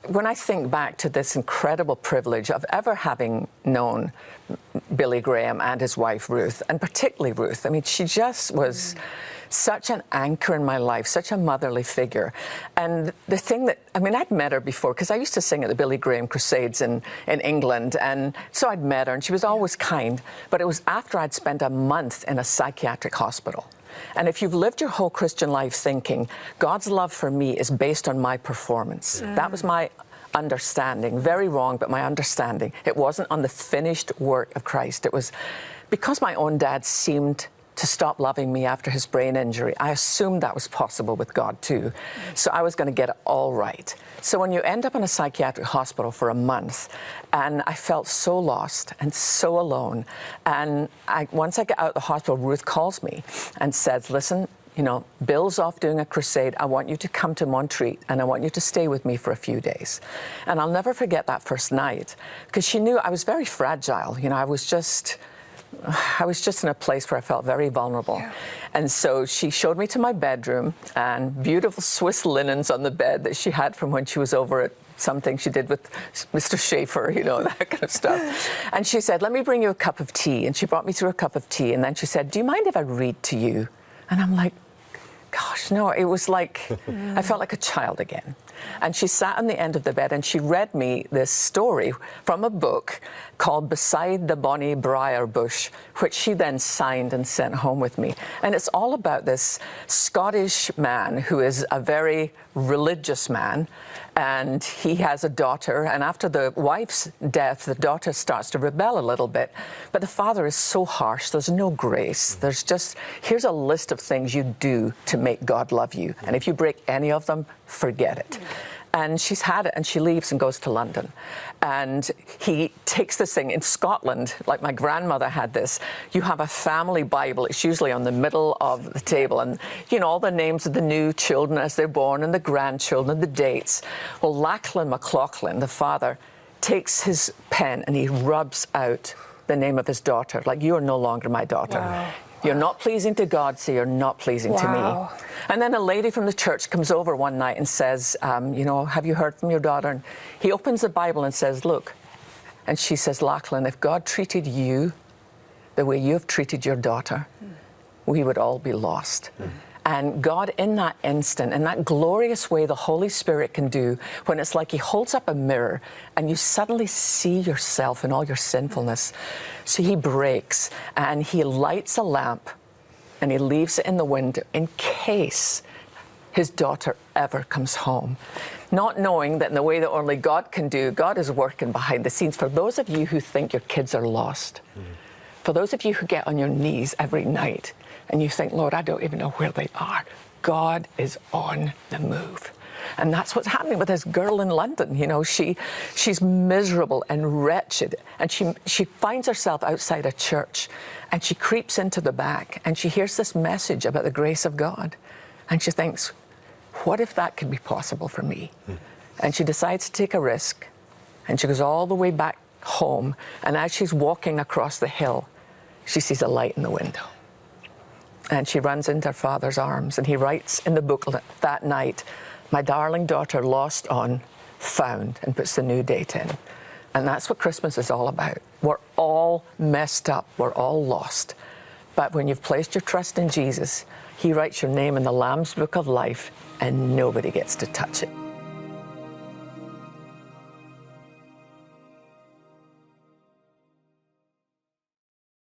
when I think back to this incredible privilege of ever having known Billy Graham and his wife Ruth, and particularly Ruth, I mean, she just was such an anchor in my life, such a motherly figure. And the thing that, I mean, I'd met her before because I used to sing at the Billy Graham Crusades in England, and so I'd met her, and she was always kind. But it was after I'd spent a month in a psychiatric hospital. And if you've lived your whole Christian life thinking, God's love for me is based on my performance, that was my understanding. Very wrong, but my understanding. It wasn't on the finished work of Christ. It was because my own dad seemed to stop loving me after his brain injury. I assumed that was possible with God too. So I was going to get it all right. So when you end up in a psychiatric hospital for a month, and I felt so lost and so alone, and once I get out of the hospital, Ruth calls me and says, listen, you know, Bill's off doing a crusade. I want you to come to Montreat, and I want you to stay with me for a few days. And I'll never forget that first night, because she knew I was very fragile. You know, I was just in a place where I felt very vulnerable. Yeah. And so she showed me to my bedroom, and beautiful Swiss linens on the bed that she had from when she was over at something she did with Mr. Schaefer, you know, that kind of stuff. And she said, let me bring you a cup of tea. And she brought me through a cup of tea. And then she said, do you mind if I read to you? And I'm like, gosh, no. It was like, I felt like a child again. And she sat on the end of the bed and she read me this story from a book called Beside the Bonnie Briar Bush, which she then signed and sent home with me. And it's all about this Scottish man who is a very religious man, and he has a daughter, and after the wife's death, the daughter starts to rebel a little bit. But the father is so harsh, there's no grace. There's just, here's a list of things you do to make God love you. And if you break any of them, forget it. And she's had it, and she leaves and goes to London. And he takes this thing in Scotland, like my grandmother had this. You have a family Bible. It's usually on the middle of the table. And, you know, all the names of the new children as they're born and the grandchildren and the dates. Well, Lachlan McLaughlin, the father, takes his pen and he rubs out the name of his daughter. Like, you are no longer my daughter. Wow. You're not pleasing to God, so you're not pleasing to me. And then a lady from the church comes over one night and says, you know, have you heard from your daughter? And he opens the Bible and says, look. And she says, Lachlan, if God treated you the way you've treated your daughter, we would all be lost. And God, in that instant, in that glorious way the Holy Spirit can do, when it's like he holds up a mirror and you suddenly see yourself in all your sinfulness. So he breaks and he lights a lamp and he leaves it in the window in case his daughter ever comes home. Not knowing that in the way that only God can do, God is working behind the scenes. For those of you who think your kids are lost, for those of you who get on your knees every night and you think, Lord, I don't even know where they are, God is on the move. And that's what's happening with this girl in London. You know, she's miserable and wretched, and she finds herself outside a church, and she creeps into the back, and she hears this message about the grace of God, and she thinks, what if that could be possible for me? And she decides to take a risk, and she goes all the way back home, and as she's walking across the hill, she sees a light in the window. And she runs into her father's arms, and he writes in the booklet that night, my darling daughter lost on found, and puts the new date in. And that's what Christmas is all about. We're all messed up. We're all lost. But when you've placed your trust in Jesus, he writes your name in the Lamb's Book of Life, and nobody gets to touch it.